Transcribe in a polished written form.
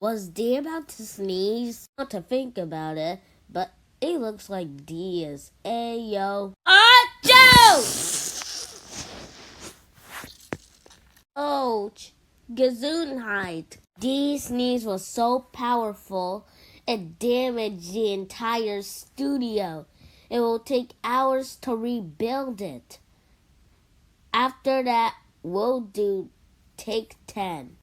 Was D about to sneeze? Not to think about it, but it looks like D is. Ayo. Achoo! Ouch. Gesundheit. D's sneeze was so powerful, it damaged the entire studio. It will take hours to rebuild it. After that, we'll do take 10.